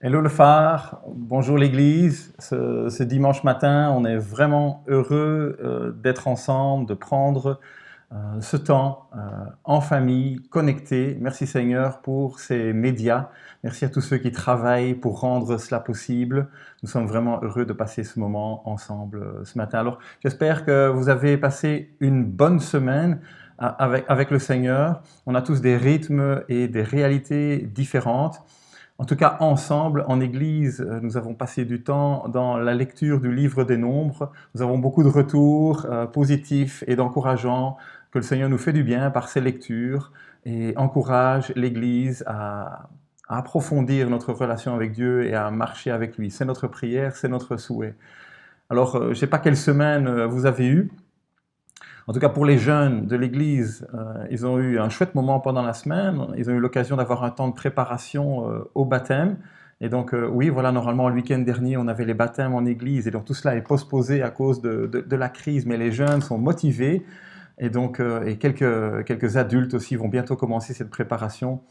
Hello le phare, bonjour l'église. Ce dimanche matin, on est vraiment heureux d'être ensemble, de prendre ce temps en famille, connecté. Merci Seigneur pour ces médias. Merci à tous ceux qui travaillent pour rendre cela possible. Nous sommes vraiment heureux de passer ce moment ensemble ce matin. Alors, j'espère que vous avez passé une bonne semaine avec le Seigneur. On a tous des rythmes et des réalités différentes. En tout cas, ensemble, en Église, nous avons passé du temps dans la lecture du livre des Nombres. Nous avons beaucoup de retours positifs et d'encourageants, que le Seigneur nous fait du bien par ces lectures et encourage l'Église à approfondir notre relation avec Dieu et à marcher avec lui. C'est notre prière, c'est notre souhait. Alors, je ne sais pas quelle semaine vous avez eue. En tout cas, pour les jeunes de l'Église, ils ont eu un chouette moment pendant la semaine. Ils ont eu l'occasion d'avoir un temps de préparation au baptême. Et donc, oui, voilà, normalement, le week-end dernier, on avait les baptêmes en Église. Et donc, tout cela est postposé à cause de la crise. Mais les jeunes sont motivés. Et donc, et quelques adultes aussi vont bientôt commencer cette préparation.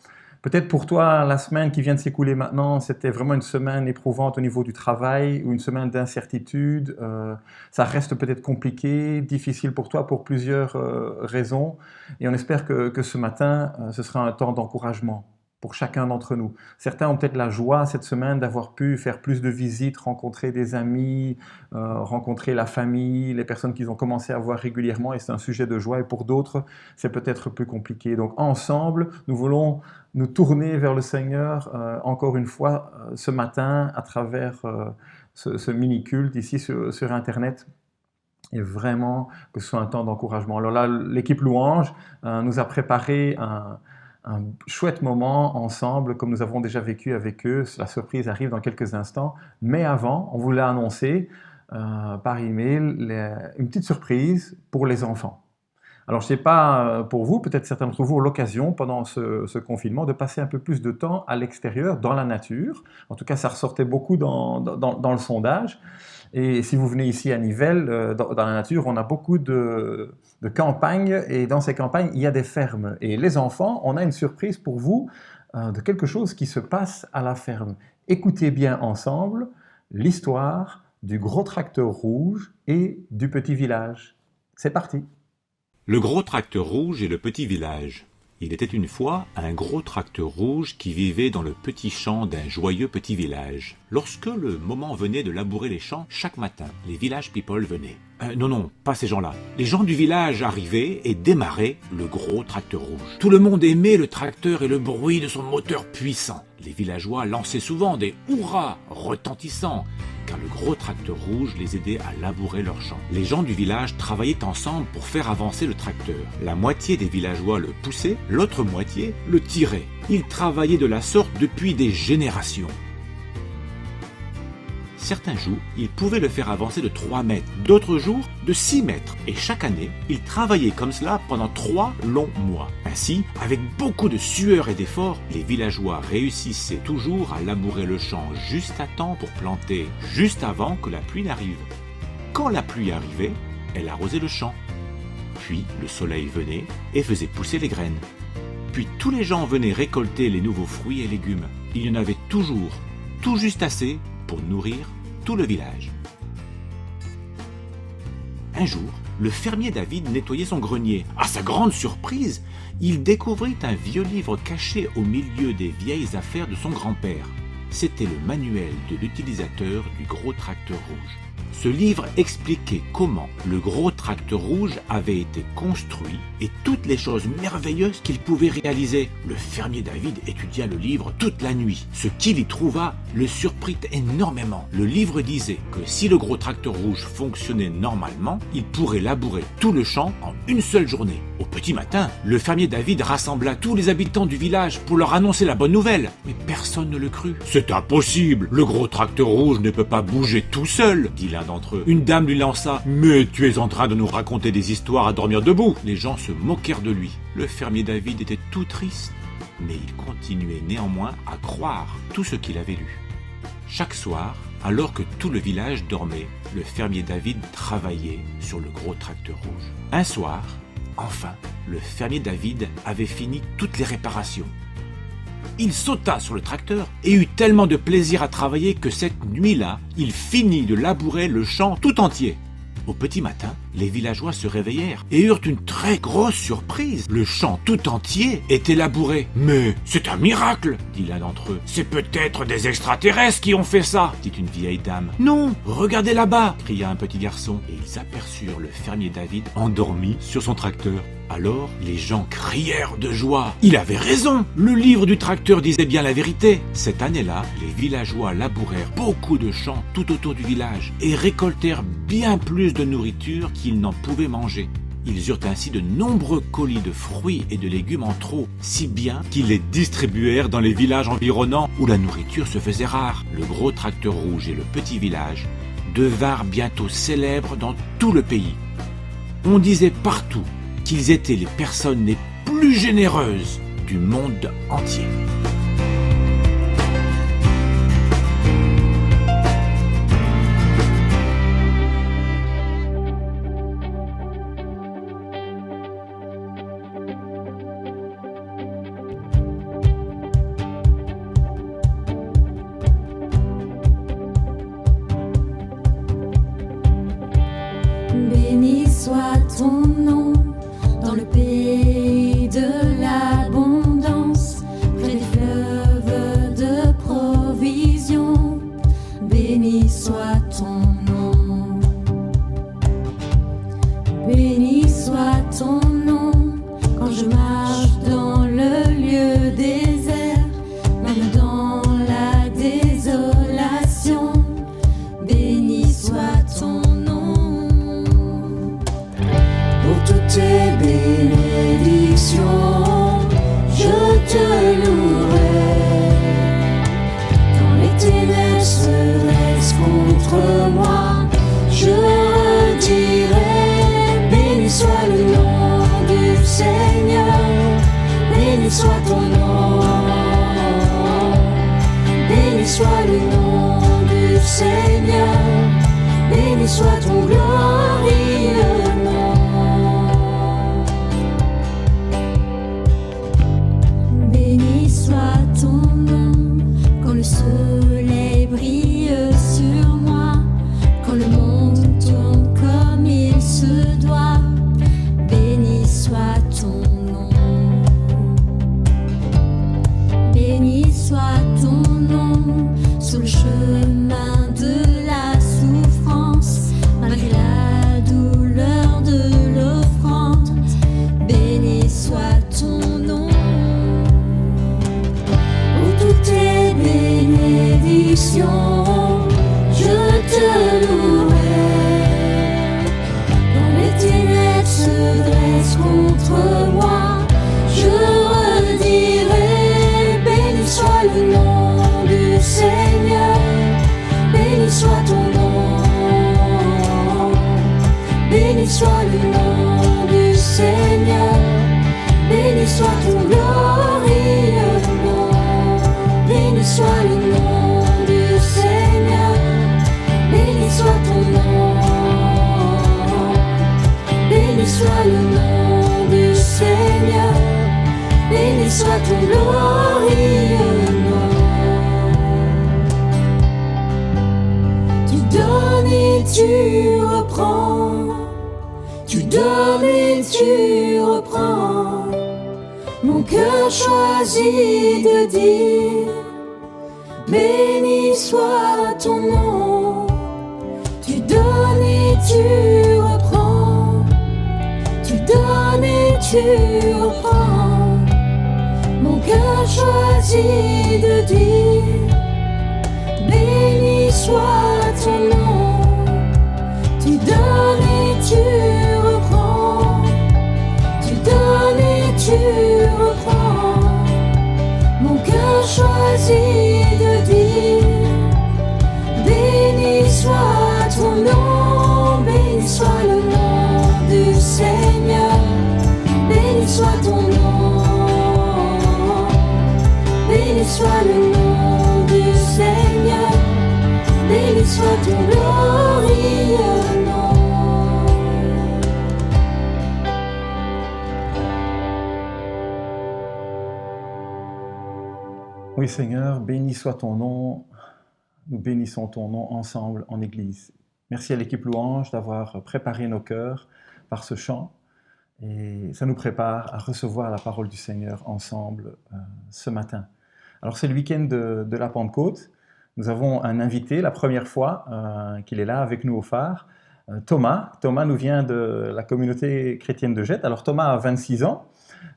Peut-être pour toi, la semaine qui vient de s'écouler maintenant, c'était vraiment une semaine éprouvante au niveau du travail ou une semaine d'incertitude. Ça reste peut-être compliqué, difficile pour toi pour plusieurs raisons. Et on espère que ce matin, ce sera un temps d'encouragement pour chacun d'entre nous. Certains ont peut-être la joie cette semaine d'avoir pu faire plus de visites, rencontrer des amis, rencontrer la famille, les personnes qu'ils ont commencé à voir régulièrement, et c'est un sujet de joie. Et pour d'autres, c'est peut-être plus compliqué. Donc ensemble, nous voulons nous tourner vers le Seigneur encore une fois ce matin à travers ce mini-culte ici sur Internet. Et vraiment que ce soit un temps d'encouragement. Alors là, l'équipe Louange nous a préparé un chouette moment ensemble, comme nous avons déjà vécu avec eux. La surprise arrive dans quelques instants. Mais avant, on vous l'a annoncé par email, une petite surprise pour les enfants. Alors, je ne sais pas pour vous, peut-être certains d'entre vous ont l'occasion, pendant ce confinement, de passer un peu plus de temps à l'extérieur, dans la nature. En tout cas, ça ressortait beaucoup dans le sondage. Et si vous venez ici à Nivelles, dans la nature, on a beaucoup de campagnes. Et dans ces campagnes, il y a des fermes. Et les enfants, on a une surprise pour vous de quelque chose qui se passe à la ferme. Écoutez bien ensemble l'histoire du gros tracteur rouge et du petit village. C'est parti! Le gros tracteur rouge et le petit village. Il était une fois un gros tracteur rouge qui vivait dans le petit champ d'un joyeux petit village. Lorsque le moment venait de labourer les champs, chaque matin, les village people venaient. Non, pas ces gens-là. Les gens du village arrivaient et démarraient le gros tracteur rouge. Tout le monde aimait le tracteur et le bruit de son moteur puissant. Les villageois lançaient souvent des hurrahs retentissants, car le gros tracteur rouge les aidait à labourer leurs champs. Les gens du village travaillaient ensemble pour faire avancer le tracteur. La moitié des villageois le poussaient, l'autre moitié le tirait. Ils travaillaient de la sorte depuis des générations. Certains jours, ils pouvaient le faire avancer de 3 mètres, d'autres jours de 6 mètres. Et chaque année, ils travaillaient comme cela pendant 3 longs mois. Ainsi, avec beaucoup de sueur et d'efforts, les villageois réussissaient toujours à labourer le champ juste à temps pour planter, juste avant que la pluie n'arrive. Quand la pluie arrivait, elle arrosait le champ. Puis le soleil venait et faisait pousser les graines. Puis tous les gens venaient récolter les nouveaux fruits et légumes. Il y en avait toujours, tout juste assez pour nourrir tout le village. Un jour, le fermier David nettoyait son grenier. À sa grande surprise, il découvrit un vieux livre caché au milieu des vieilles affaires de son grand-père. C'était le manuel de l'utilisateur du gros tracteur rouge. Ce livre expliquait comment le gros tracteur rouge avait été construit et toutes les choses merveilleuses qu'il pouvait réaliser. Le fermier David étudia le livre toute la nuit. Ce qu'il y trouva le surprit énormément. Le livre disait que si le gros tracteur rouge fonctionnait normalement, il pourrait labourer tout le champ en une seule journée. Au petit matin, le fermier David rassembla tous les habitants du village pour leur annoncer la bonne nouvelle. Mais personne ne le crut. « C'est impossible, le gros tracteur rouge ne peut pas bouger tout seul, » dit l'un d'entre eux. Une dame lui lança « Mais tu es en train de nous raconter des histoires à dormir debout !» Les gens se moquèrent de lui. Le fermier David était tout triste, mais il continuait néanmoins à croire tout ce qu'il avait lu. Chaque soir, alors que tout le village dormait, le fermier David travaillait sur le gros tracteur rouge. Un soir, enfin, le fermier David avait fini toutes les réparations. Il sauta sur le tracteur et eut tellement de plaisir à travailler que cette nuit-là, il finit de labourer le champ tout entier. Au petit matin, les villageois se réveillèrent et eurent une très grosse surprise. Le champ tout entier était labouré. « Mais c'est un miracle !» dit l'un d'entre eux. « C'est peut-être des extraterrestres qui ont fait ça !» dit une vieille dame. « Non, regardez là-bas !» cria un petit garçon. Et ils aperçurent le fermier David endormi sur son tracteur. Alors, les gens crièrent de joie. Il avait raison! Le livre du tracteur disait bien la vérité. Cette année-là, les villageois labourèrent beaucoup de champs tout autour du village et récoltèrent bien plus de nourriture qu'ils n'en pouvaient manger. Ils eurent ainsi de nombreux colis de fruits et de légumes en trop, si bien qu'ils les distribuèrent dans les villages environnants où la nourriture se faisait rare. Le gros tracteur rouge et le petit village devinrent bientôt célèbres dans tout le pays. On disait partout qu'ils étaient les personnes les plus généreuses du monde entier. Béni soit ton nom dans le pays de l'abondance, près des fleuves de provisions. Béni soit ton nom. Béni soit ton nom quand je marche dans le lieu désert, même dans la désolation. Béni soit ton nom. Pour toutes tes bénédictions, je te louerai. Quand les ténèbres se dressent contre moi, je redirai: béni soit le nom du Seigneur, béni soit ton nom, béni soit le nom du Seigneur, béni soit ton glorieux nom. Béni soit ton nom quand le soleil brille sur moi, quand le monde tourne comme il se doit. Béni soit ton nom. Béni soit ton nom sur le chemin de la souffrance, malgré la douleur de l'offrande. Béni soit ton nom. Pour toutes tes bénédictions, je te louerai. Quand les ténèbres se dressent contre moi, je redirai: béni soit le nom du Seigneur, béni soit ton nom, béni soit le nom du Seigneur, béni soit ton glorieux nom. Béni soit le nom du Seigneur, béni soit ton nom, béni soit le nom du Seigneur, béni soit ton glorieux nom. Tu donnes et tu reprends, tu donnes et tu reprends. Mon cœur choisit de dire: béni soit ton nom. Tu donnes et tu reprends, tu donnes et tu reprends. Mon cœur choisit de dire: béni soit ton nom. Tu donnes et tu reprends, tu donnes et tu reprends. Mon cœur choisit de dire: béni soit ton nom, béni soit le nom du Seigneur, béni soit ton nom, béni soit le nom oui Seigneur, béni soit ton nom. Nous bénissons ton nom ensemble en Église. Merci à l'équipe Louange d'avoir préparé nos cœurs par ce chant. Et ça nous prépare à recevoir la parole du Seigneur ensemble ce matin. Alors c'est le week-end de la Pentecôte. Nous avons un invité, la première fois qu'il est là avec nous au phare, Thomas. Thomas nous vient de la communauté chrétienne de Jette. Alors Thomas a 26 ans.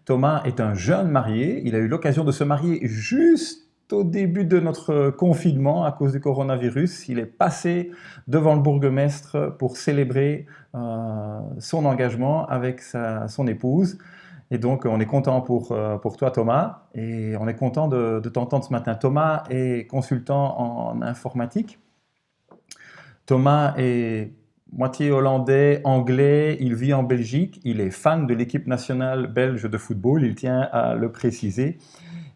Thomas est un jeune marié. Il a eu l'occasion de se marier juste au début de notre confinement à cause du coronavirus. Il est passé devant le bourgmestre pour célébrer son engagement avec son épouse. Et donc, on est content pour toi, Thomas, et on est content de t'entendre ce matin. Thomas est consultant en informatique. Thomas est moitié hollandais, anglais, il vit en Belgique, il est fan de l'équipe nationale belge de football, il tient à le préciser.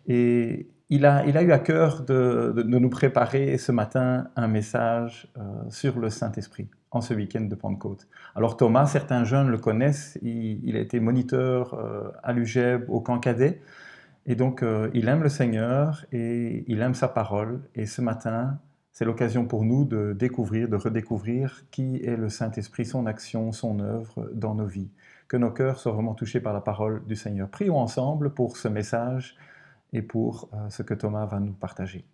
Et il a eu à cœur de nous préparer ce matin un message sur le Saint-Esprit en ce week-end de Pentecôte. Alors Thomas, certains jeunes le connaissent, il a été moniteur à l'UGEB au camp cadet, et donc il aime le Seigneur et il aime sa parole. Et ce matin, c'est l'occasion pour nous de découvrir, de redécouvrir qui est le Saint-Esprit, son action, son œuvre dans nos vies. Que nos cœurs soient vraiment touchés par la parole du Seigneur. Prions ensemble pour ce message et pour ce que Thomas va nous partager.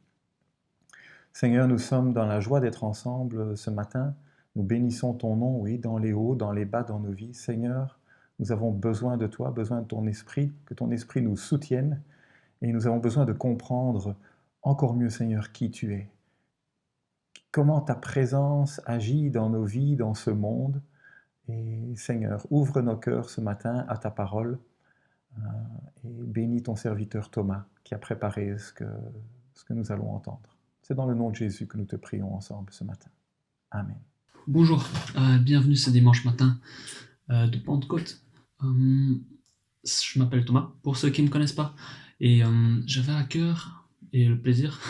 Seigneur, nous sommes dans la joie d'être ensemble ce matin. Nous bénissons ton nom, oui, dans les hauts, dans les bas, dans nos vies. Seigneur, nous avons besoin de toi, besoin de ton esprit, que ton esprit nous soutienne. Et nous avons besoin de comprendre encore mieux, Seigneur, qui tu es. Comment ta présence agit dans nos vies, dans ce monde. Et Seigneur, ouvre nos cœurs ce matin à ta parole. Et bénis ton serviteur Thomas qui a préparé ce que nous allons entendre. C'est dans le nom de Jésus que nous te prions ensemble ce matin. Amen. Bonjour, bienvenue ce dimanche matin de Pentecôte. Je m'appelle Thomas, pour ceux qui ne me connaissent pas, et j'avais à cœur et le plaisir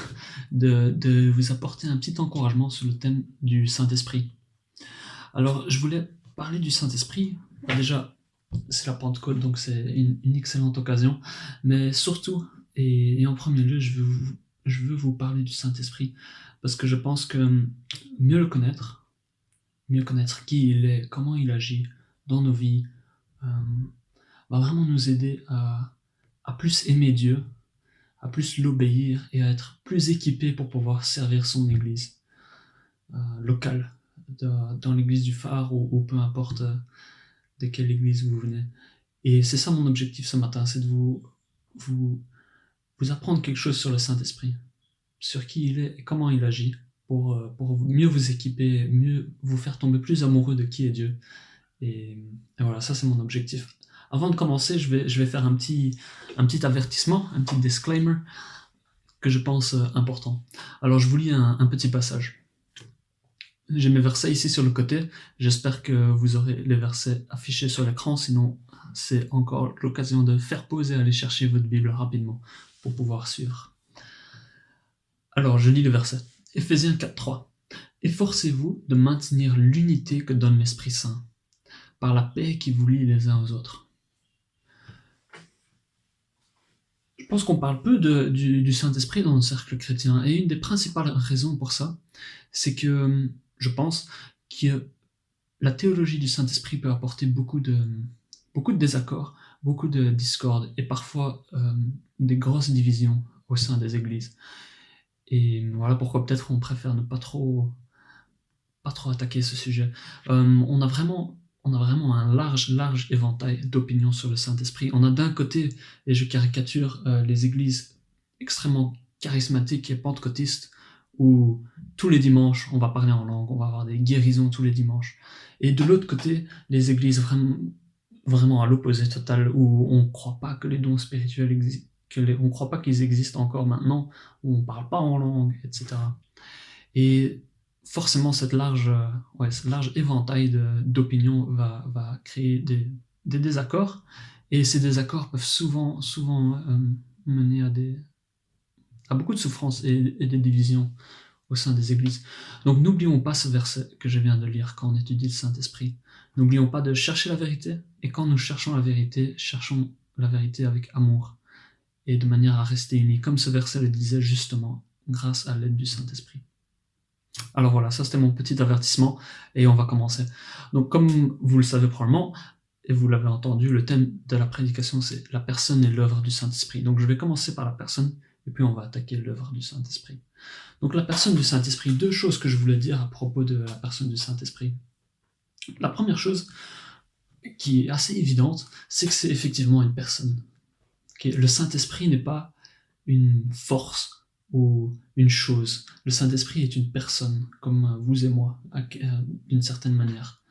de vous apporter un petit encouragement sur le thème du Saint-Esprit. Alors, je voulais parler du Saint-Esprit. Déjà, c'est la Pentecôte, donc c'est une excellente occasion, mais surtout, et en premier lieu, je veux vous parler du Saint-Esprit, parce que je pense que mieux connaître qui il est, comment il agit dans nos vies, va vraiment nous aider à plus aimer Dieu, à plus l'obéir et à être plus équipés pour pouvoir servir son église locale, dans l'église du phare ou peu importe de quelle église vous venez. Et c'est ça mon objectif ce matin, c'est de vous apprendre quelque chose sur le Saint-Esprit, sur qui il est et comment il agit, pour mieux vous équiper, mieux vous faire tomber plus amoureux de qui est Dieu. Et voilà, ça c'est mon objectif. Avant de commencer, je vais faire un petit avertissement, un petit disclaimer que je pense important. Alors je vous lis un petit passage. J'ai mes versets ici sur le côté, j'espère que vous aurez les versets affichés sur l'écran, sinon c'est encore l'occasion de faire pause et aller chercher votre Bible rapidement pour pouvoir suivre. Alors je lis le verset. Éphésiens 4.3. Efforcez-vous de maintenir l'unité que donne l'Esprit Saint, par la paix qui vous lie les uns aux autres. Je pense qu'on parle peu du Saint-Esprit dans le cercle chrétien, et une des principales raisons pour ça, c'est que je pense que la théologie du Saint-Esprit peut apporter beaucoup de désaccords, beaucoup de discordes, et parfois des grosses divisions au sein des églises. Et voilà pourquoi peut-être on préfère ne pas trop attaquer ce sujet. On a vraiment un large éventail d'opinions sur le Saint-Esprit. On a d'un côté, et je caricature, les églises extrêmement charismatiques et pentecôtistes, où tous les dimanches, on va parler en langue, on va avoir des guérisons tous les dimanches. Et de l'autre côté, les églises vraiment à l'opposé total, où on ne croit pas que les dons spirituels existent, on ne croit pas qu'ils existent encore maintenant, où on ne parle pas en langue, etc. Et forcément, cette large éventail d'opinions va créer des désaccords, et ces désaccords peuvent souvent mener à beaucoup de souffrances et des divisions au sein des églises. Donc n'oublions pas ce verset que je viens de lire quand on étudie le Saint-Esprit. N'oublions pas de chercher la vérité, et quand nous cherchons la vérité, cherchons la vérité avec amour. et de manière à rester unis, comme ce verset le disait justement, grâce à l'aide du Saint-Esprit. Alors voilà, ça c'était mon petit avertissement, et on va commencer. Donc comme vous le savez probablement, et vous l'avez entendu, le thème de la prédication c'est la personne et l'œuvre du Saint-Esprit. Donc je vais commencer par la personne, et puis on va attaquer l'œuvre du Saint-Esprit. Donc la personne du Saint-Esprit, deux choses que je voulais dire à propos de la personne du Saint-Esprit. La première chose, qui est assez évidente, c'est que c'est effectivement une personne. Le Saint-Esprit n'est pas une force ou une chose. Le Saint-Esprit est une personne, comme vous et moi, d'une certaine manière.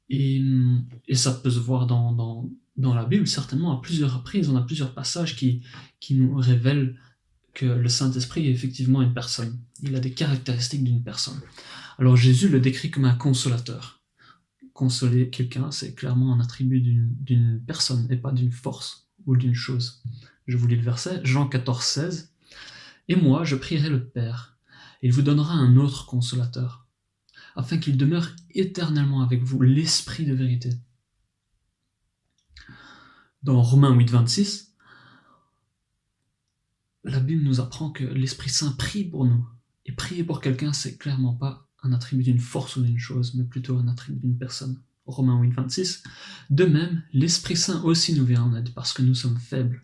Et ça peut se voir dans la Bible, certainement, à plusieurs reprises. On a plusieurs passages qui nous révèlent que le Saint-Esprit est effectivement une personne. Il a des caractéristiques d'une personne. Alors Jésus le décrit comme un consolateur. Consoler quelqu'un, c'est clairement un attribut d'une personne et pas d'une force ou d'une chose. Je vous lis le verset, Jean 14, 16. « Et moi, je prierai le Père, et il vous donnera un autre consolateur, afin qu'il demeure éternellement avec vous, l'Esprit de vérité. » Dans Romains 8, 26, la Bible nous apprend que l'Esprit Saint prie pour nous. Et prier pour quelqu'un, c'est clairement pas un attribut d'une force ou d'une chose, mais plutôt un attribut d'une personne. Romains 8, 26. De même, l'Esprit Saint aussi nous vient en aide, parce que nous sommes faibles.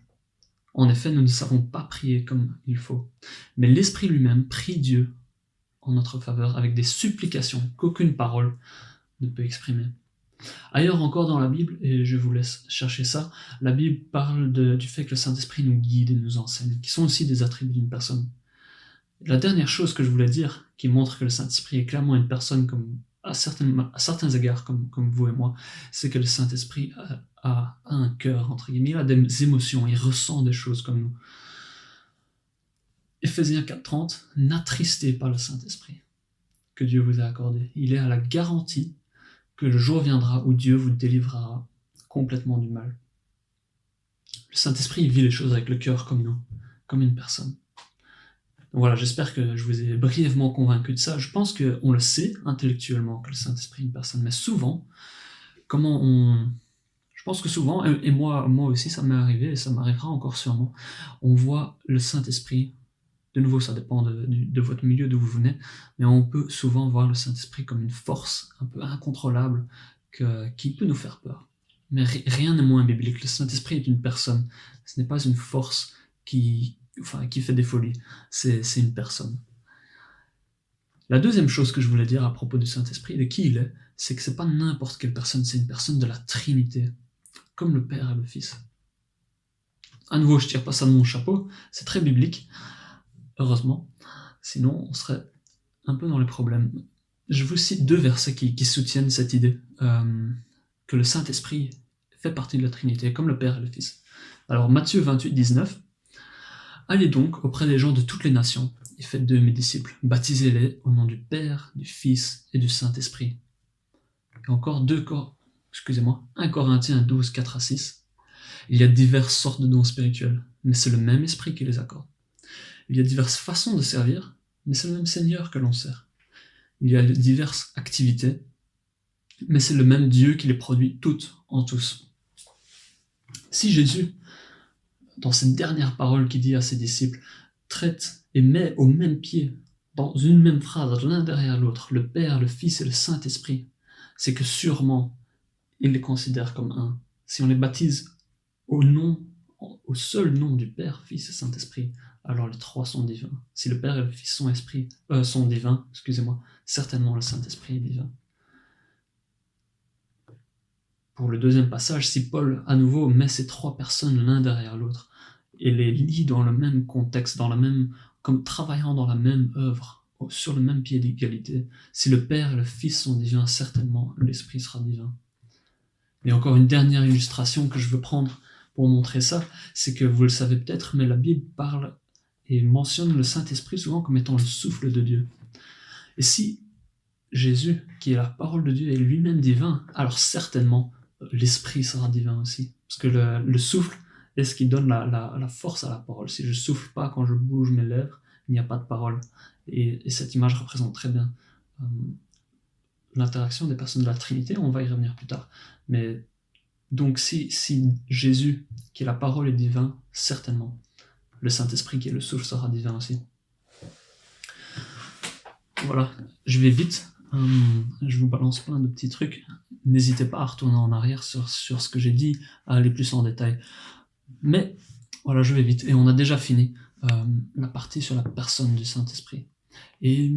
En effet, nous ne savons pas prier comme il faut. Mais l'Esprit lui-même prie Dieu en notre faveur avec des supplications qu'aucune parole ne peut exprimer. Ailleurs encore dans la Bible, et je vous laisse chercher ça, la Bible parle du fait que le Saint-Esprit nous guide et nous enseigne, qui sont aussi des attributs d'une personne. La dernière chose que je voulais dire, qui montre que le Saint-Esprit est clairement une personne comme à certains égards comme vous et moi, c'est que le Saint-Esprit a un cœur, entre guillemets, il a des émotions, il ressent des choses comme nous. Éphésiens 4.30, n'attristez pas le Saint-Esprit que Dieu vous a accordé. Il est à la garantie que le jour viendra où Dieu vous délivrera complètement du mal. Le Saint-Esprit vit les choses avec le cœur comme nous, comme une personne. Voilà, j'espère que je vous ai brièvement convaincu de ça. Je pense qu'on le sait intellectuellement que le Saint-Esprit est une personne, mais souvent, je pense que souvent, et moi aussi ça m'est arrivé, et ça m'arrivera encore sûrement, on voit le Saint-Esprit, de nouveau ça dépend de votre milieu d'où vous venez, mais on peut souvent voir le Saint-Esprit comme une force un peu incontrôlable qui peut nous faire peur. Mais rien n'est moins biblique, le Saint-Esprit est une personne, ce n'est pas une force qui fait des folies, c'est une personne. La deuxième chose que je voulais dire à propos du Saint-Esprit, de qui il est, c'est que c'est pas n'importe quelle personne, c'est une personne de la Trinité, comme le Père et le Fils. À nouveau, je tire pas ça de mon chapeau, c'est très biblique, heureusement, sinon on serait un peu dans les problèmes. Je vous cite deux versets qui soutiennent cette idée, que le Saint-Esprit fait partie de la Trinité, comme le Père et le Fils. Alors Matthieu 28, 19, « Allez donc auprès des gens de toutes les nations, et faites d'eux mes disciples, baptisez-les au nom du Père, du Fils et du Saint-Esprit. » Et encore 1 Corinthiens 12, 4 à 6, « Il y a diverses sortes de dons spirituels, mais c'est le même Esprit qui les accorde. Il y a diverses façons de servir, mais c'est le même Seigneur que l'on sert. Il y a diverses activités, mais c'est le même Dieu qui les produit toutes en tous. » Si Jésus, dans cette dernière parole qu'il dit à ses disciples, traite et met au même pied, dans une même phrase, l'un derrière l'autre, le Père, le Fils et le Saint-Esprit, c'est que sûrement, il les considère comme un. Si on les baptise au seul nom du Père, Fils et Saint-Esprit, alors les trois sont divins. Si le Père et le Fils sont divins, certainement le Saint-Esprit est divin. Pour le deuxième passage, si Paul, à nouveau, met ces trois personnes l'un derrière l'autre et les lie dans le même contexte, comme travaillant dans la même œuvre, sur le même pied d'égalité, si le Père et le Fils sont divins, certainement l'Esprit sera divin. Et encore une dernière illustration que je veux prendre pour montrer ça, c'est que vous le savez peut-être, mais la Bible parle et mentionne le Saint-Esprit souvent comme étant le souffle de Dieu. Et si Jésus, qui est la parole de Dieu, est lui-même divin, alors certainement l'Esprit sera divin aussi. Parce que le souffle est ce qui donne la force à la parole. Si je souffle pas quand je bouge mes lèvres, il n'y a pas de parole. Et cette image représente très bien l'interaction des personnes de la Trinité, on va y revenir plus tard. Mais Donc si Jésus, qui est la parole, est divin, certainement, le Saint-Esprit qui est le souffle sera divin aussi. Voilà, je vais vite, je vous balance plein de petits trucs. N'hésitez pas à retourner en arrière sur ce que j'ai dit, à aller plus en détail. Mais voilà, je vais vite. Et on a déjà fini la partie sur la personne du Saint-Esprit. Et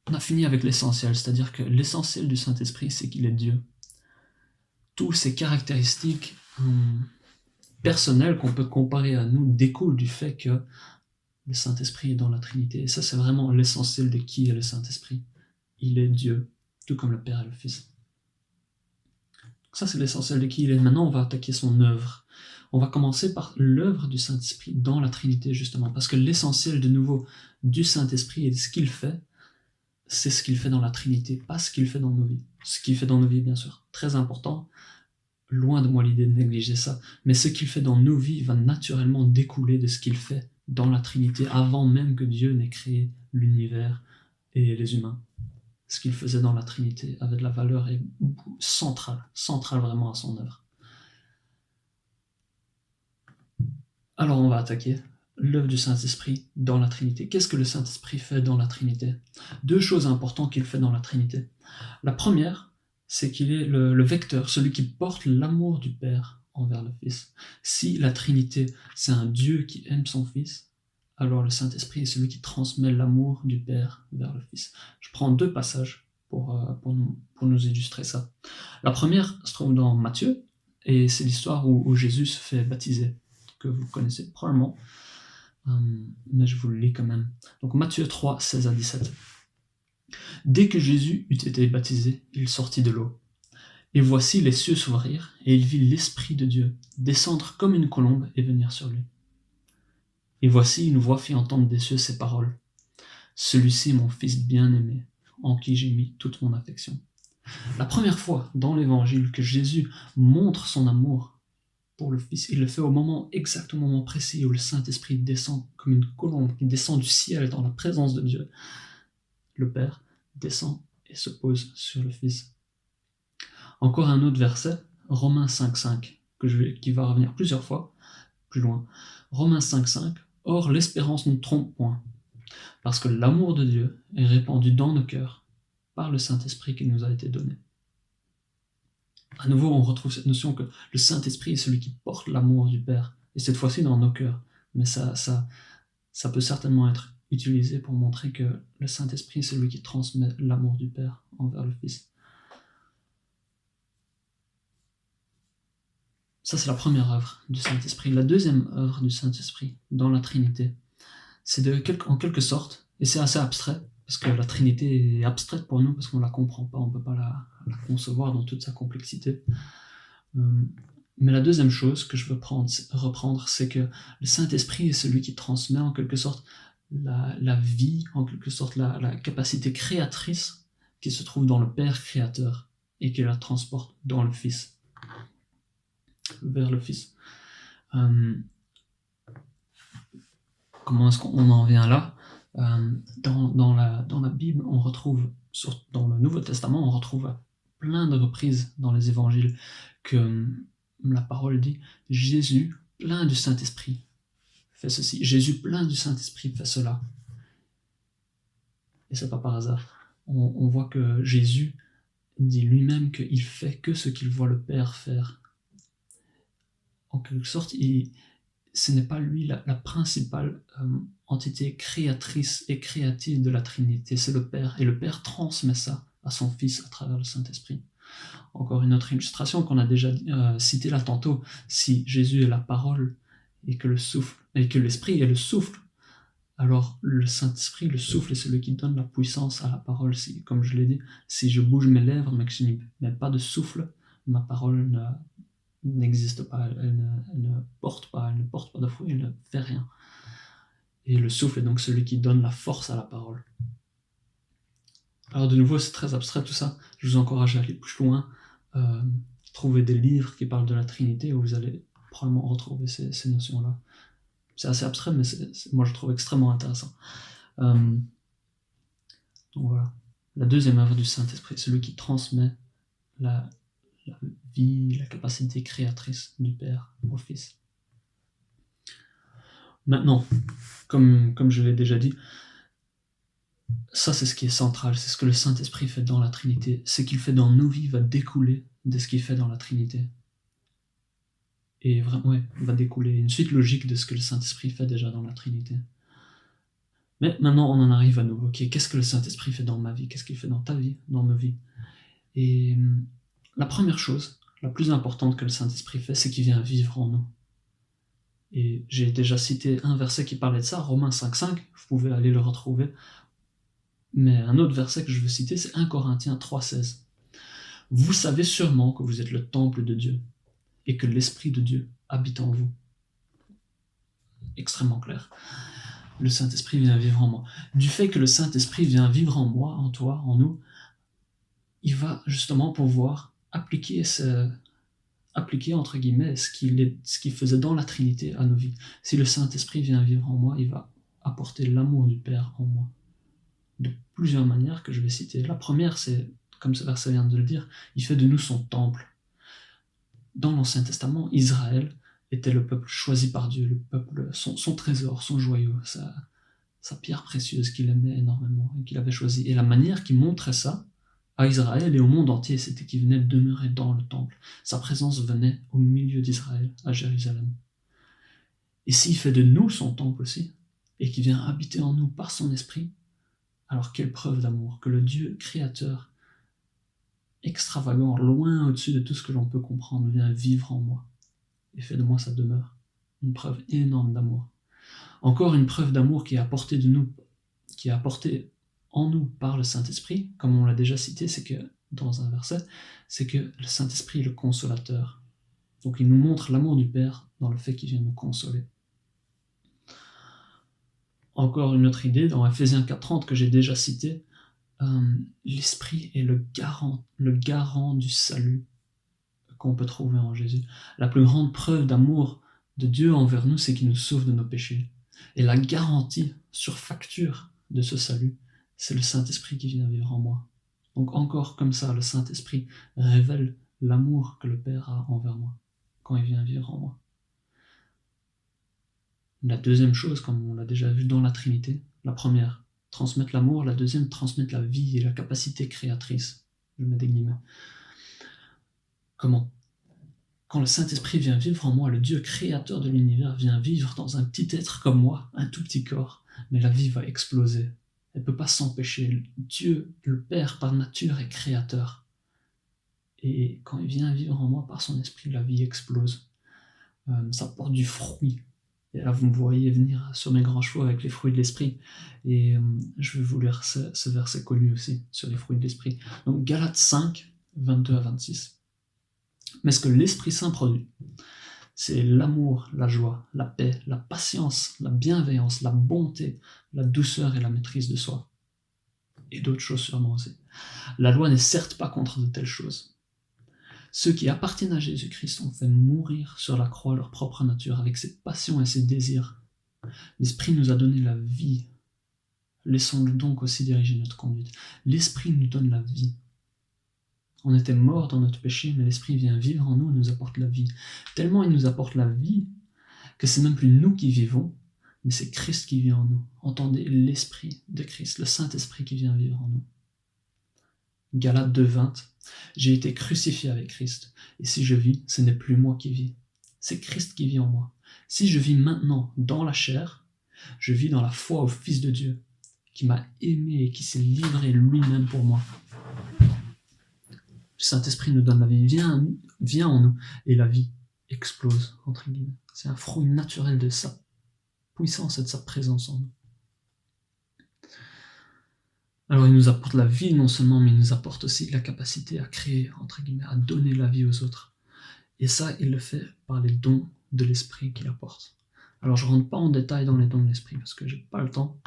on a fini avec l'essentiel, c'est-à-dire que l'essentiel du Saint-Esprit, c'est qu'il est Dieu. Toutes ces caractéristiques personnelles qu'on peut comparer à nous découlent du fait que le Saint-Esprit est dans la Trinité. Et ça, c'est vraiment l'essentiel de qui est le Saint-Esprit. Il est Dieu, tout comme le Père et le Fils. Ça, c'est l'essentiel de qui il est. Maintenant, on va attaquer son œuvre. On va commencer par l'œuvre du Saint-Esprit dans la Trinité, justement. Parce que l'essentiel, de nouveau, du Saint-Esprit et de ce qu'il fait, c'est ce qu'il fait dans la Trinité, pas ce qu'il fait dans nos vies. Ce qu'il fait dans nos vies, bien sûr, très important. Loin de moi l'idée de négliger ça. Mais ce qu'il fait dans nos vies va naturellement découler de ce qu'il fait dans la Trinité, avant même que Dieu n'ait créé l'univers et les humains. Ce qu'il faisait dans la Trinité avait de la valeur et centrale vraiment à son œuvre. Alors on va attaquer l'œuvre du Saint-Esprit dans la Trinité. Qu'est-ce que le Saint-Esprit fait dans la Trinité? 2 choses importantes qu'il fait dans la Trinité. La première, c'est qu'il est le vecteur, celui qui porte l'amour du Père envers le Fils. Si la Trinité, c'est un Dieu qui aime son Fils, alors le Saint-Esprit est celui qui transmet l'amour du Père vers le Fils. Je prends 2 passages pour nous illustrer ça. La première se trouve dans Matthieu, et c'est l'histoire où Jésus se fait baptiser, que vous connaissez probablement, mais je vous le lis quand même. Donc Matthieu 3, 16 à 17. Dès que Jésus eut été baptisé, il sortit de l'eau. Et voici les cieux s'ouvrirent, et il vit l'Esprit de Dieu descendre comme une colombe et venir sur lui. Et voici une voix fit entendre des cieux ces paroles. Celui-ci est mon Fils bien-aimé, en qui j'ai mis toute mon affection. La première fois dans l'Évangile que Jésus montre son amour pour le Fils, il le fait exactement au moment précis où le Saint-Esprit descend comme une colombe qui descend du ciel dans la présence de Dieu. Le Père descend et se pose sur le Fils. Encore un autre verset, Romains 5.5, qui va revenir plusieurs fois, plus loin. Romains 5.5, or l'espérance ne trompe point, parce que l'amour de Dieu est répandu dans nos cœurs par le Saint-Esprit qui nous a été donné. À nouveau, on retrouve cette notion que le Saint-Esprit est celui qui porte l'amour du Père, et cette fois-ci dans nos cœurs. Mais ça peut certainement être utilisé pour montrer que le Saint-Esprit est celui qui transmet l'amour du Père envers le Fils. Ça, c'est la première œuvre du Saint-Esprit. La deuxième œuvre du Saint-Esprit dans la Trinité, c'est en quelque sorte, et c'est assez abstrait, parce que la Trinité est abstraite pour nous, parce qu'on ne la comprend pas, on ne peut pas la concevoir dans toute sa complexité. Mais la deuxième chose que je veux reprendre, c'est que le Saint-Esprit est celui qui transmet en quelque sorte la vie, en quelque sorte la capacité créatrice qui se trouve dans le Père créateur et qui la transporte dans le Fils, vers le Fils. Comment est-ce qu'on en vient là? Dans la Bible, on retrouve, dans le Nouveau Testament, on retrouve plein de reprises dans les évangiles que la parole dit « Jésus, plein du Saint-Esprit, fait ceci. Jésus, plein du Saint-Esprit, fait cela. » Et c'est pas par hasard. On voit que Jésus dit lui-même qu'il fait que ce qu'il voit le Père faire. En quelque sorte, ce n'est pas lui la principale entité créatrice et créative de la Trinité, c'est le Père. Et le Père transmet ça à son Fils à travers le Saint-Esprit. Encore une autre illustration qu'on a déjà citée là tantôt. Si Jésus est la parole et que l'Esprit est le souffle, alors le Saint-Esprit, le souffle, est celui qui donne la puissance à la parole. Comme je l'ai dit, si je bouge mes lèvres mais que je n'y mets pas de souffle, ma parole n'existe pas, elle ne porte pas de fruit, elle ne fait rien. Et le souffle est donc celui qui donne la force à la parole. Alors de nouveau, c'est très abstrait tout ça. Je vous encourage à aller plus loin, trouver des livres qui parlent de la Trinité où vous allez probablement retrouver ces notions-là. C'est assez abstrait, mais moi je trouve extrêmement intéressant. Donc voilà. La deuxième œuvre du Saint-Esprit, celui qui transmet la vie, la capacité créatrice du Père au Fils. Maintenant, comme je l'ai déjà dit, ça c'est ce qui est central, c'est ce que le Saint-Esprit fait dans la Trinité. Ce qu'il fait dans nos vies va découler de ce qu'il fait dans la Trinité. Et vraiment, va découler une suite logique de ce que le Saint-Esprit fait déjà dans la Trinité. Mais maintenant, on en arrive à nous. Ok, qu'est-ce que le Saint-Esprit fait dans ma vie? Qu'est-ce qu'il fait dans ta vie, dans nos vies? Et la première chose, la plus importante que le Saint-Esprit fait, c'est qu'il vient vivre en nous. Et j'ai déjà cité un verset qui parlait de ça, Romains 5,5, vous pouvez aller le retrouver. Mais un autre verset que je veux citer, c'est 1 Corinthiens 3,16. Vous savez sûrement que vous êtes le temple de Dieu et que l'Esprit de Dieu habite en vous. Extrêmement clair. Le Saint-Esprit vient vivre en moi. Du fait que le Saint-Esprit vient vivre en moi, en toi, en nous, il va justement pouvoir appliquer entre guillemets ce qu'il faisait dans la Trinité à nos vies. Si le Saint-Esprit vient vivre en moi, il va apporter l'amour du Père en moi. De plusieurs manières que je vais citer. La première, c'est, comme ce verset vient de le dire, il fait de nous son temple. Dans l'Ancien Testament, Israël était le peuple choisi par Dieu, le peuple, son trésor, son joyau, sa pierre précieuse qu'il aimait énormément et qu'il avait choisi. Et la manière qu'il montrait ça à Israël et au monde entier, c'était qu'il venait demeurer dans le temple. Sa présence venait au milieu d'Israël, à Jérusalem. Et s'il fait de nous son temple aussi, et qu'il vient habiter en nous par son esprit, alors quelle preuve d'amour, que le Dieu créateur, extravagant, loin au-dessus de tout ce que l'on peut comprendre, vient vivre en moi et fait de moi sa demeure. Une preuve énorme d'amour. Encore une preuve d'amour qui est apportée en nous par le Saint-Esprit, comme on l'a déjà cité, c'est que, dans un verset, c'est que le Saint-Esprit est le consolateur. Donc il nous montre l'amour du Père dans le fait qu'il vient nous consoler. Encore une autre idée, dans Ephésiens 4,30 que j'ai déjà cité, l'Esprit est le garant du salut qu'on peut trouver en Jésus. La plus grande preuve d'amour de Dieu envers nous, c'est qu'il nous sauve de nos péchés. Et la garantie sur facture de ce salut, c'est le Saint-Esprit qui vient vivre en moi. Donc encore comme ça, le Saint-Esprit révèle l'amour que le Père a envers moi, quand il vient vivre en moi. La deuxième chose, comme on l'a déjà vu dans la Trinité, la première, transmettre l'amour, la deuxième, transmettre la vie et la capacité créatrice. Je mets des guillemets. Comment? Quand le Saint-Esprit vient vivre en moi, le Dieu créateur de l'univers vient vivre dans un petit être comme moi, un tout petit corps, mais la vie va exploser. Elle ne peut pas s'empêcher. Dieu, le Père, par nature, est créateur. Et quand il vient vivre en moi par son esprit, la vie explose. Ça porte du fruit. Et là, vous me voyez venir sur mes grands chevaux avec les fruits de l'esprit. Et je vais vous lire ce verset connu aussi, sur les fruits de l'esprit. Donc, Galates 5, 22 à 26. Mais ce que l'Esprit Saint produit, c'est l'amour, la joie, la paix, la patience, la bienveillance, la bonté, la douceur et la maîtrise de soi. Et d'autres choses sûrement aussi. La loi n'est certes pas contre de telles choses. Ceux qui appartiennent à Jésus-Christ ont fait mourir sur la croix leur propre nature avec ses passions et ses désirs. L'Esprit nous a donné la vie. Laissons-le donc aussi diriger notre conduite. L'Esprit nous donne la vie. On était morts dans notre péché, mais l'Esprit vient vivre en nous et nous apporte la vie. Tellement il nous apporte la vie que c'est même plus nous qui vivons, mais c'est Christ qui vit en nous. Entendez l'Esprit de Christ, le Saint-Esprit qui vient vivre en nous. Galates 2,20. J'ai été crucifié avec Christ, et si je vis, ce n'est plus moi qui vis. C'est Christ qui vit en moi. Si je vis maintenant dans la chair, je vis dans la foi au Fils de Dieu, qui m'a aimé et qui s'est livré lui-même pour moi. Le Saint-Esprit nous donne la vie, vient en nous, et la vie explose, entre guillemets. C'est un fruit naturel de sa puissance et de sa présence en nous. Alors il nous apporte la vie non seulement, mais il nous apporte aussi la capacité à créer, entre guillemets, à donner la vie aux autres. Et ça, il le fait par les dons de l'Esprit qu'il apporte. Alors je ne rentre pas en détail dans les dons de l'Esprit, parce que j'ai pas le temps.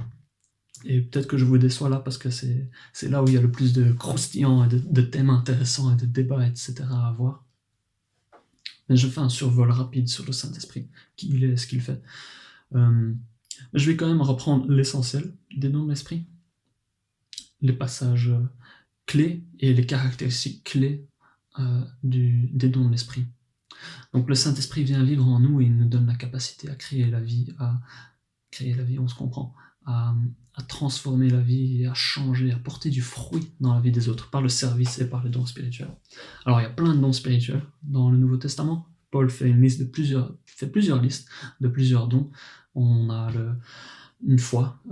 Et peut-être que je vous déçois là, parce que c'est là où il y a le plus de croustillants, et de thèmes intéressants, et de débats, etc. à avoir. Mais je fais un survol rapide sur le Saint-Esprit, qui il est, ce qu'il fait. Mais je vais quand même reprendre l'essentiel des dons de l'Esprit. Les passages clés et les caractéristiques clés des dons de l'Esprit. Donc le Saint-Esprit vient vivre en nous et il nous donne la capacité à créer la vie, on se comprend, à transformer la vie et à changer, à porter du fruit dans la vie des autres, par le service et par les dons spirituels. Alors il y a plein de dons spirituels dans le Nouveau Testament. Paul fait plusieurs listes de plusieurs dons. On a une foi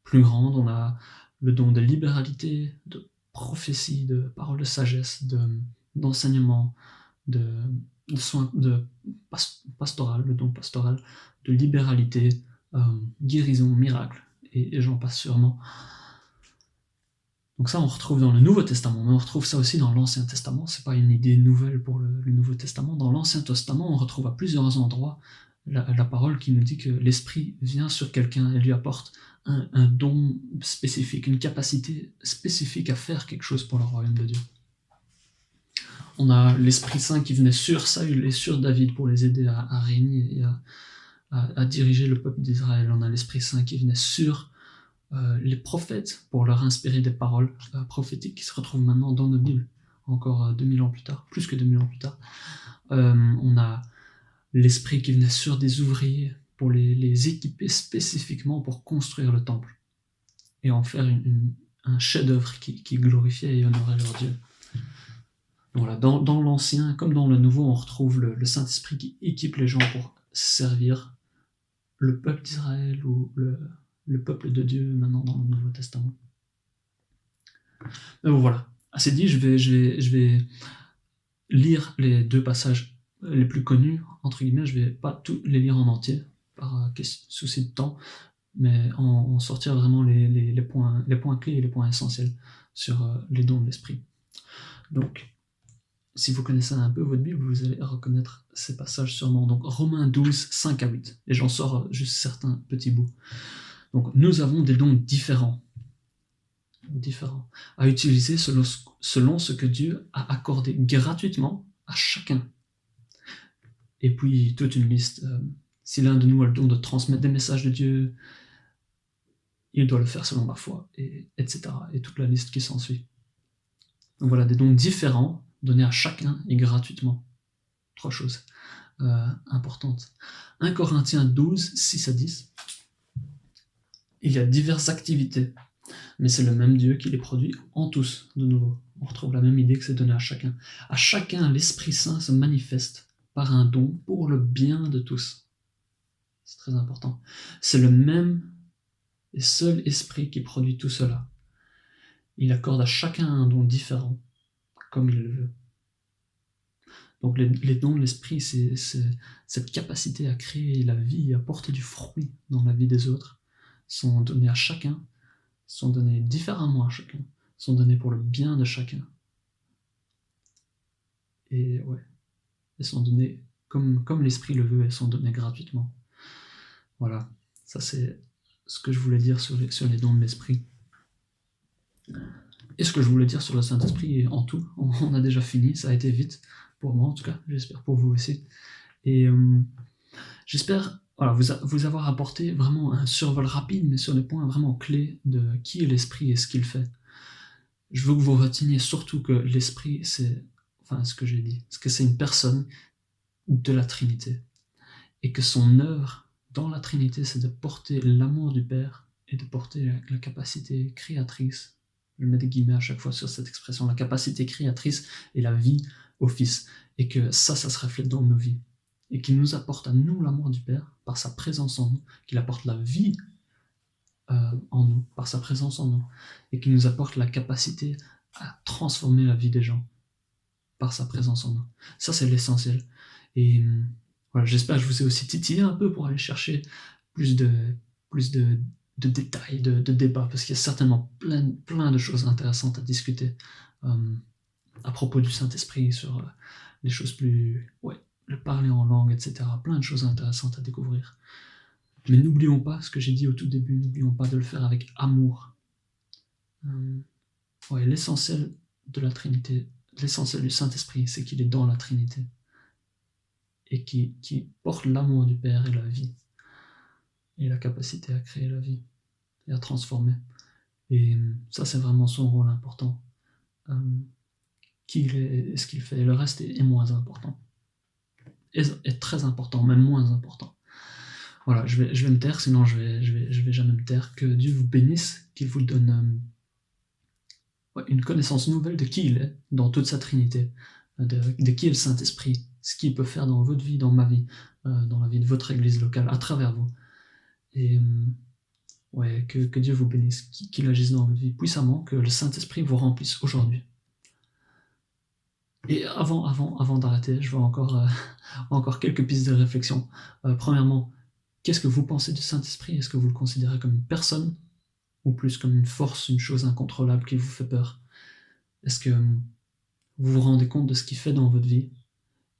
plus grande, on a le don de libéralité, de prophétie, de parole de sagesse, d'enseignement, de soins, pastoral, le don pastoral, de libéralité, guérison, miracle, et j'en passe sûrement. Donc ça, on retrouve dans le Nouveau Testament, mais on retrouve ça aussi dans l'Ancien Testament. C'est pas une idée nouvelle pour le Nouveau Testament. Dans l'Ancien Testament, on retrouve à plusieurs endroits la parole qui nous dit que l'Esprit vient sur quelqu'un et lui apporte un don spécifique, une capacité spécifique à faire quelque chose pour le royaume de Dieu. On a l'Esprit Saint qui venait sur Saül et sur David pour les aider à régner et à diriger le peuple d'Israël. On a l'Esprit Saint qui venait sur les prophètes pour leur inspirer des paroles prophétiques qui se retrouvent maintenant dans nos Bibles, encore 2000 ans plus tard, plus que 2000 ans plus tard. On a l'Esprit qui venait sur des ouvriers pour les équiper spécifiquement pour construire le temple et en faire un chef-d'œuvre qui glorifiait et honorait leur Dieu. Voilà, dans l'Ancien comme dans le Nouveau, on retrouve le Saint-Esprit qui équipe les gens pour servir le peuple d'Israël ou le peuple de Dieu maintenant dans le Nouveau Testament. Mais bon, voilà, assez dit, je vais lire les deux passages les plus connus, entre guillemets. Je vais pas tous les lire en entier, par souci de temps, mais en sortir vraiment les points clés et les points essentiels sur les dons de l'Esprit. Donc, si vous connaissez un peu votre Bible, vous allez reconnaître ces passages sûrement. Donc, Romains 12, 5 à 8. Et j'en sors juste certains petits bouts. Donc, nous avons des dons différents à utiliser selon ce que Dieu a accordé gratuitement à chacun. Et puis, toute une liste. Si l'un de nous a le don de transmettre des messages de Dieu, il doit le faire selon la foi, etc. Et toute la liste qui s'ensuit. Donc voilà, des dons différents, donnés à chacun et gratuitement. 3 choses importantes. 1 Corinthiens 12, 6 à 10. Il y a diverses activités, mais c'est le même Dieu qui les produit en tous, de nouveau. On retrouve la même idée que c'est donné à chacun. À chacun, l'Esprit Saint se manifeste par un don pour le bien de tous. C'est très important. C'est le même et seul Esprit qui produit tout cela. Il accorde à chacun un don différent, comme il le veut. Donc les dons de l'Esprit, c'est cette capacité à créer la vie, à porter du fruit dans la vie des autres, sont donnés à chacun, sont donnés différemment à chacun, sont donnés pour le bien de chacun. Et ouais, elles sont données comme l'Esprit le veut, elles sont données gratuitement. Voilà, ça c'est ce que je voulais dire sur les dons de l'Esprit. Et ce que je voulais dire sur le Saint-Esprit en tout, on a déjà fini, ça a été vite pour moi en tout cas, j'espère pour vous aussi. Et j'espère vous avoir apporté vraiment un survol rapide, mais sur les points vraiment clés de qui est l'Esprit et ce qu'il fait. Je veux que vous reteniez surtout que l'Esprit, c'est une personne de la Trinité, et que son œuvre dans la Trinité, c'est de porter l'amour du Père et de porter la capacité créatrice. Je mets des guillemets à chaque fois sur cette expression, la capacité créatrice et la vie au Fils, et que ça se reflète dans nos vies, et qu'il nous apporte à nous l'amour du Père par sa présence en nous, qu'il apporte la vie en nous par sa présence en nous, et qu'il nous apporte la capacité à transformer la vie des gens par sa présence en nous. Ça c'est l'essentiel. Et voilà, j'espère que je vous ai aussi titillé un peu pour aller chercher plus de détails, de débats, parce qu'il y a certainement plein de choses intéressantes à discuter à propos du Saint-Esprit, sur les choses plus... le parler en langue, etc. Plein de choses intéressantes à découvrir. Mais n'oublions pas ce que j'ai dit au tout début, n'oublions pas de le faire avec amour. L'essentiel de la Trinité, l'essentiel du Saint-Esprit, c'est qu'il est dans la Trinité, et qui porte l'amour du Père et la vie, et la capacité à créer la vie, et à transformer. Et ça, c'est vraiment son rôle important. qui il est et ce qu'il fait. Et le reste est moins important. Est très important, même moins important. Voilà, je vais me taire, sinon je vais jamais me taire. Que Dieu vous bénisse, qu'il vous donne une connaissance nouvelle de qui il est, dans toute sa Trinité, de qui est le Saint-Esprit, ce qu'il peut faire dans votre vie, dans ma vie, dans la vie de votre église locale, à travers vous. Et que Dieu vous bénisse, qu'il agisse dans votre vie puissamment, que le Saint-Esprit vous remplisse aujourd'hui. Et avant d'arrêter, je veux encore quelques pistes de réflexion. Premièrement, qu'est-ce que vous pensez du Saint-Esprit? Est-ce que vous le considérez comme une personne ou plus comme une force, une chose incontrôlable qui vous fait peur? Est-ce que vous vous rendez compte de ce qu'il fait dans votre vie?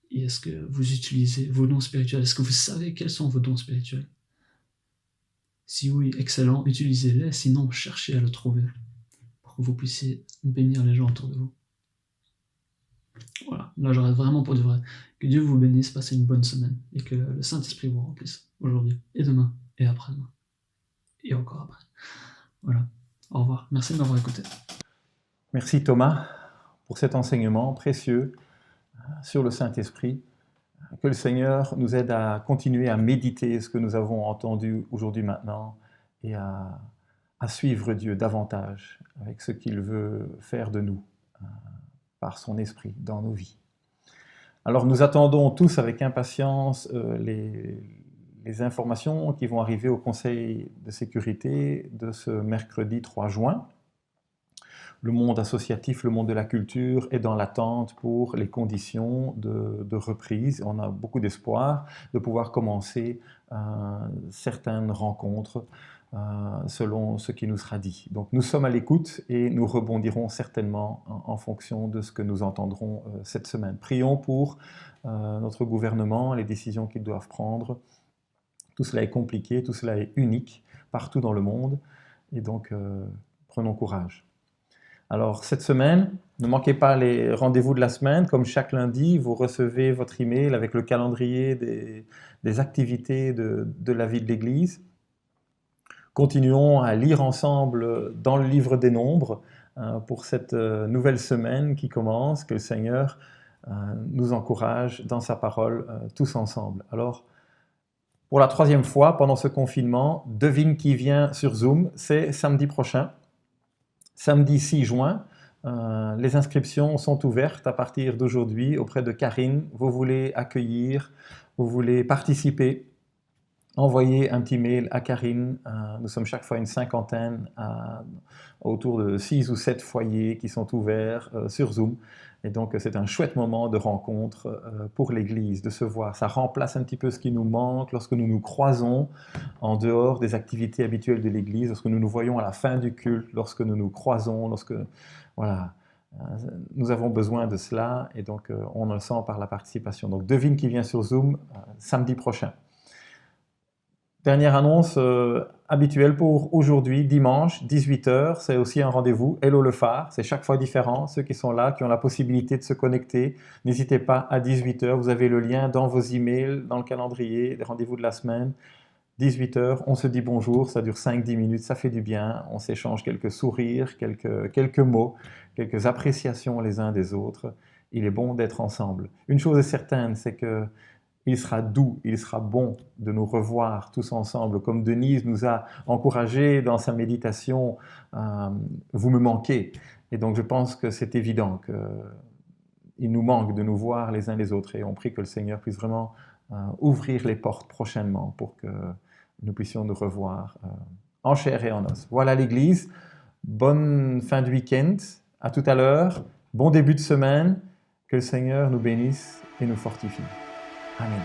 Et est-ce que vous utilisez vos dons spirituels? Est-ce que vous savez quels sont vos dons spirituels? Si oui, excellent, utilisez-les, sinon cherchez à le trouver pour que vous puissiez bénir les gens autour de vous. Voilà, là j'arrête vraiment pour de vrai. Que Dieu vous bénisse, passez une bonne semaine et que le Saint-Esprit vous remplisse aujourd'hui et demain et après-demain et encore après. Voilà, au revoir, merci de m'avoir écouté. Merci Thomas pour cet enseignement précieux sur le Saint-Esprit. Que le Seigneur nous aide à continuer à méditer ce que nous avons entendu aujourd'hui maintenant et à suivre Dieu davantage avec ce qu'il veut faire de nous par son Esprit dans nos vies. Alors nous attendons tous avec impatience les informations qui vont arriver au Conseil de sécurité de ce mercredi 3 juin. Le monde associatif, le monde de la culture est dans l'attente pour les conditions de reprise. On a beaucoup d'espoir de pouvoir commencer certaines rencontres selon ce qui nous sera dit. Donc nous sommes à l'écoute et nous rebondirons certainement en fonction de ce que nous entendrons cette semaine. Prions pour notre gouvernement, les décisions qu'ils doivent prendre. Tout cela est compliqué, tout cela est unique partout dans le monde et donc prenons courage. Alors cette semaine, ne manquez pas les rendez-vous de la semaine. Comme chaque lundi, vous recevez votre email avec le calendrier des activités de la vie de l'Église. Continuons à lire ensemble dans le livre des Nombres pour cette nouvelle semaine qui commence, que le Seigneur nous encourage dans sa parole tous ensemble. Alors, pour la 3e fois pendant ce confinement, devine qui vient sur Zoom, c'est samedi prochain. Samedi 6 juin, les inscriptions sont ouvertes à partir d'aujourd'hui auprès de Karine. Vous voulez accueillir, vous voulez participer, envoyez un petit mail à Karine. Nous sommes chaque fois une cinquantaine, autour de 6 ou 7 foyers qui sont ouverts sur Zoom. Et donc c'est un chouette moment de rencontre pour l'Église, de se voir. Ça remplace un petit peu ce qui nous manque lorsque nous nous croisons en dehors des activités habituelles de l'Église, lorsque nous nous voyons à la fin du culte, lorsque nous nous croisons, voilà, nous avons besoin de cela et donc on le sent par la participation. Donc devine qui vient sur Zoom samedi prochain. Dernière annonce habituelle pour aujourd'hui, dimanche, 18h, c'est aussi un rendez-vous, Hello le phare, c'est chaque fois différent. Ceux qui sont là, qui ont la possibilité de se connecter, n'hésitez pas à 18h, vous avez le lien dans vos emails, dans le calendrier, les rendez-vous de la semaine. 18h, on se dit bonjour, ça dure 5-10 minutes, ça fait du bien, on s'échange quelques sourires, quelques mots, quelques appréciations les uns des autres. Il est bon d'être ensemble. Une chose est certaine, c'est que il sera doux, il sera bon de nous revoir tous ensemble. Comme Denise nous a encouragés dans sa méditation, vous me manquez. Et donc je pense que c'est évident qu'il nous manque de nous voir les uns les autres. Et on prie que le Seigneur puisse vraiment ouvrir les portes prochainement pour que nous puissions nous revoir en chair et en os. Voilà l'Église. Bonne fin de week-end. À tout à l'heure. Bon début de semaine. Que le Seigneur nous bénisse et nous fortifie. Amen.